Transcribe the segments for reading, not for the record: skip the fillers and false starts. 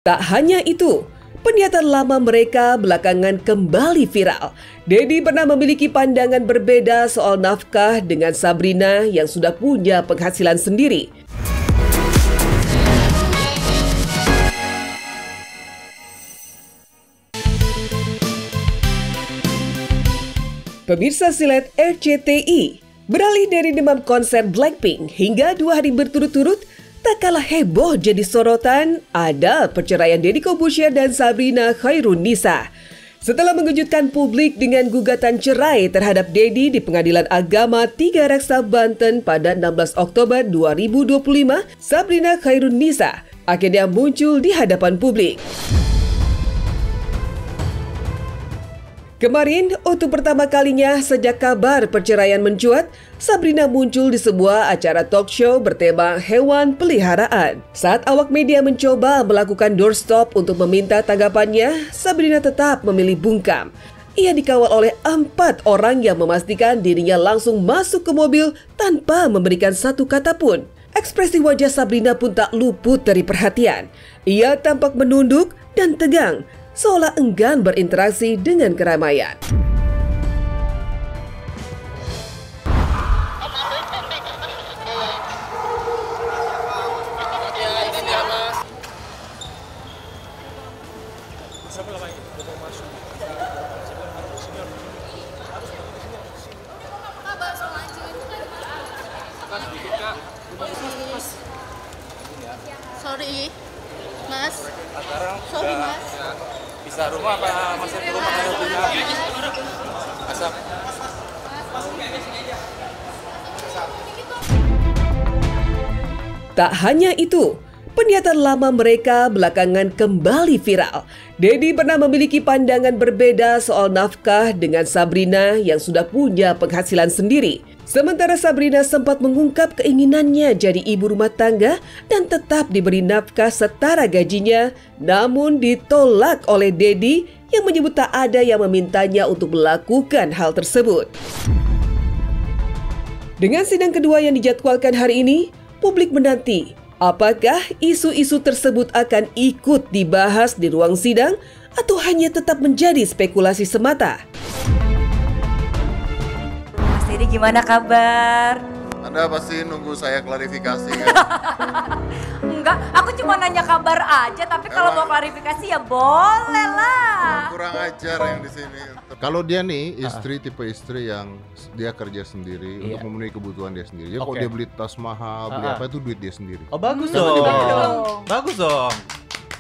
Tak hanya itu, pernyataan lama mereka belakangan kembali viral. Dedi pernah memiliki pandangan berbeda soal nafkah dengan Sabrina yang sudah punya penghasilan sendiri. Pemirsa silet RCTI, beralih dari demam konser Blackpink hingga 2 hari berturut-turut, tak kalah heboh jadi sorotan ada perceraian Deddy Corbuzier dan Sabrina Khairunisa. Setelah mengejutkan publik dengan gugatan cerai terhadap Deddy di Pengadilan Agama Tiga Raksa Banten pada 16 Oktober 2025, Sabrina Khairunisa akhirnya muncul di hadapan publik. Kemarin, untuk pertama kalinya sejak kabar perceraian mencuat, Sabrina muncul di sebuah acara talk show bertema hewan peliharaan. Saat awak media mencoba melakukan doorstop untuk meminta tanggapannya, Sabrina tetap memilih bungkam. Ia dikawal oleh 4 orang yang memastikan dirinya langsung masuk ke mobil tanpa memberikan satu kata pun. Ekspresi wajah Sabrina pun tak luput dari perhatian. Ia tampak menunduk dan tegang, seolah enggan berinteraksi dengan keramaian. Sorry, Mas. Sorry, Mas. Bisa rumah apa masih ke rumah ada punya asap. Tak hanya itu, pernyataan lama mereka belakangan kembali viral. Dedi pernah memiliki pandangan berbeda soal nafkah dengan Sabrina yang sudah punya penghasilan sendiri. Sementara Sabrina sempat mengungkap keinginannya jadi ibu rumah tangga dan tetap diberi nafkah setara gajinya, namun ditolak oleh Dedi yang menyebut tak ada yang memintanya untuk melakukan hal tersebut. Dengan sidang kedua yang dijadwalkan hari ini, publik menanti apakah isu-isu tersebut akan ikut dibahas di ruang sidang atau hanya tetap menjadi spekulasi semata. Jadi gimana kabar? Anda pasti nunggu saya klarifikasi kan? Enggak, aku cuma nanya kabar aja, tapi kalau mau klarifikasi ya boleh lah. Kurang ajar yang di sini. Kalau dia nih istri tipe istri yang dia kerja sendiri untuk memenuhi kebutuhan dia sendiri. Jadi kalau dia beli tas mahal, beli apa itu duit dia sendiri. Oh bagus dong. Bagus dong.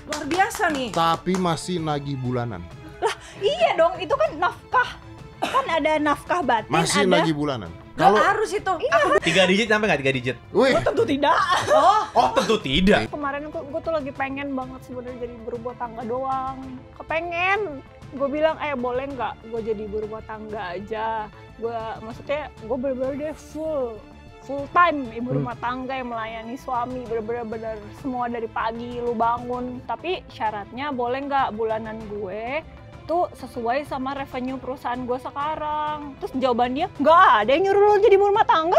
Luar biasa nih. Tapi masih nagih bulanan. Lah iya dong, itu kan nafkah. Kan ada nafkah batin, masih ada... nagih bulanan. Kalau harus itu. Iya. 3 digit sampai nggak 3 digit? Wih. Gue tentu tidak. Oh tentu tidak. Kemarin gue tuh lagi pengen banget sebenarnya jadi ibu rumah tangga doang. Kepengen. Gue bilang, boleh nggak gue jadi ibu rumah tangga aja. Maksudnya gue bener-bener deh full time ibu rumah tangga yang melayani suami, bener-bener semua dari pagi lu bangun. Tapi syaratnya boleh nggak bulanan gue itu sesuai sama revenue perusahaan gue sekarang. Terus jawaban dia, nggak ada yang nyuruh lo jadi ibu rumah tangga.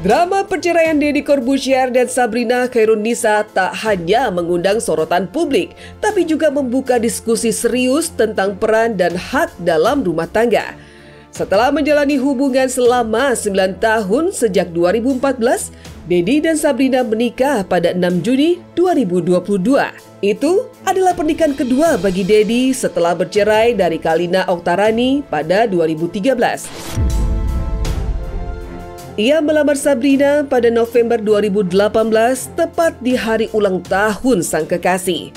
Drama perceraian Deddy Corbuzier dan Sabrina Khairunisa tak hanya mengundang sorotan publik, tapi juga membuka diskusi serius tentang peran dan hak dalam rumah tangga. Setelah menjalani hubungan selama 9 tahun sejak 2014, Deddy dan Sabrina menikah pada 6 Juni 2022. Itu adalah pernikahan kedua bagi Deddy setelah bercerai dari Kalina Oktarani pada 2013. Ia melamar Sabrina pada November 2018, tepat di hari ulang tahun sang kekasih.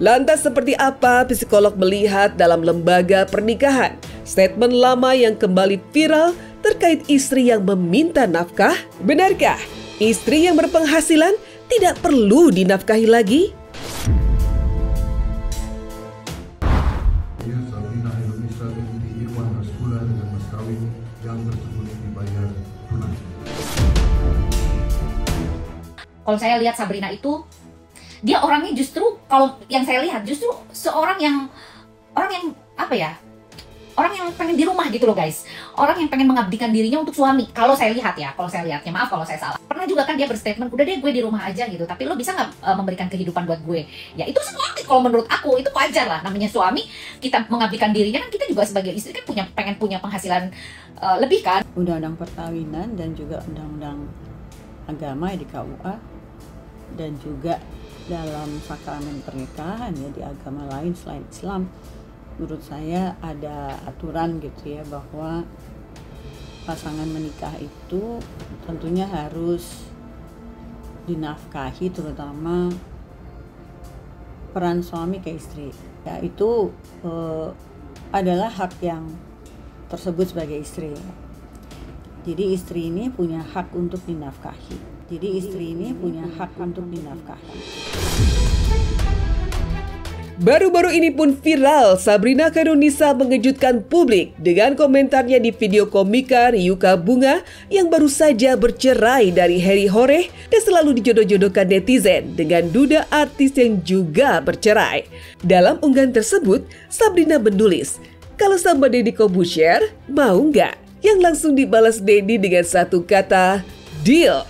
Lantas seperti apa psikolog melihat dalam lembaga pernikahan statement lama yang kembali viral terkait istri yang meminta nafkah? Benarkah istri yang berpenghasilan tidak perlu dinafkahi lagi? Sabrina Khairunisa binti Irwan Hasbullah dengan mas kawin yang tersebut dibayar tunai. Kalau saya lihat Sabrina itu, dia orangnya justru, kalau yang saya lihat justru seorang yang apa ya, orang yang pengen di rumah gitu loh guys. Orang yang pengen mengabdikan dirinya untuk suami. Kalau saya lihat ya, maaf kalau saya salah. Pernah juga kan dia berstatement, udah deh gue di rumah aja gitu, tapi lo bisa nggak memberikan kehidupan buat gue? Ya itu seperti kalau menurut aku itu wajar lah, namanya suami, kita mengabdikan dirinya kan, kita juga sebagai istri kan pengen punya penghasilan lebih kan. Undang-undang perkawinan dan juga undang-undang agama ya di KUA, dan juga dalam sakramen pernikahan ya di agama lain selain Islam, menurut saya ada aturan gitu ya, bahwa pasangan menikah itu tentunya harus dinafkahi, terutama peran suami ke istri ya, itu adalah hak yang tersebut sebagai istri. Jadi istri ini punya hak untuk dinafkahi. Baru-baru ini pun viral, Sabrina Khairunisa mengejutkan publik dengan komentarnya di video komika Ryuka Bunga yang baru saja bercerai dari Harry Horeh dan selalu dijodoh-jodohkan netizen dengan duda artis yang juga bercerai. Dalam unggahan tersebut, Sabrina menulis, "Kalau sama Deddy Corbuzier, mau nggak?" Yang langsung dibalas Deddy dengan satu kata, "Deal."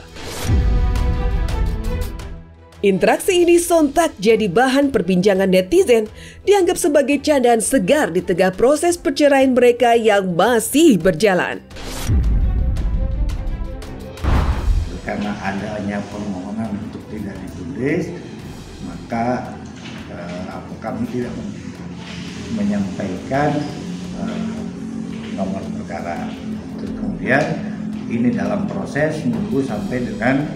Interaksi ini sontak jadi bahan perbincangan netizen, dianggap sebagai candaan segar di tengah proses perceraian mereka yang masih berjalan. Karena adanya permohonan untuk tidak ditulis, maka kami tidak menyampaikan nomor perkara. Terus kemudian ini dalam proses menunggu sampai dengan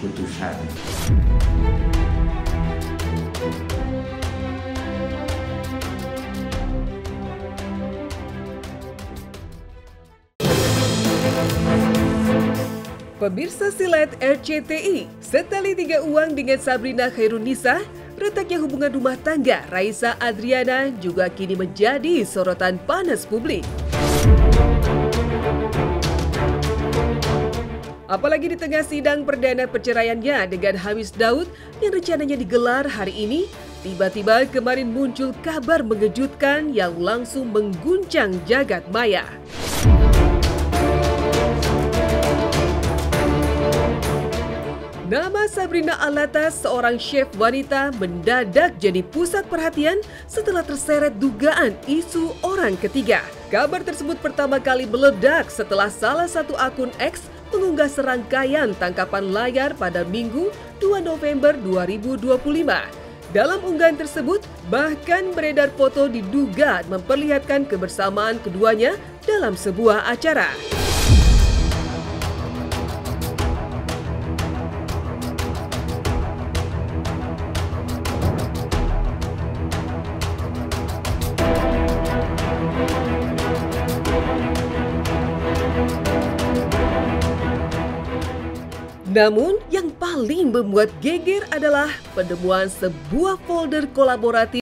putusan. Pemirsa silat RCTI, setali tiga uang dengan Sabrina Khairunisa, retaknya hubungan rumah tangga Raisa Adriana juga kini menjadi sorotan panas publik. Apalagi di tengah sidang perdana perceraiannya dengan Hamis Daud yang rencananya digelar hari ini, tiba-tiba kemarin muncul kabar mengejutkan yang langsung mengguncang jagat maya. Nama Sabrina Alatas, seorang chef wanita, mendadak jadi pusat perhatian setelah terseret dugaan isu orang ketiga. Kabar tersebut pertama kali meledak setelah salah satu akun X mengunggah serangkaian tangkapan layar pada Minggu 2 November 2025. Dalam unggahan tersebut, bahkan beredar foto diduga memperlihatkan kebersamaan keduanya dalam sebuah acara. Namun, yang paling membuat geger adalah penemuan sebuah folder kolaboratif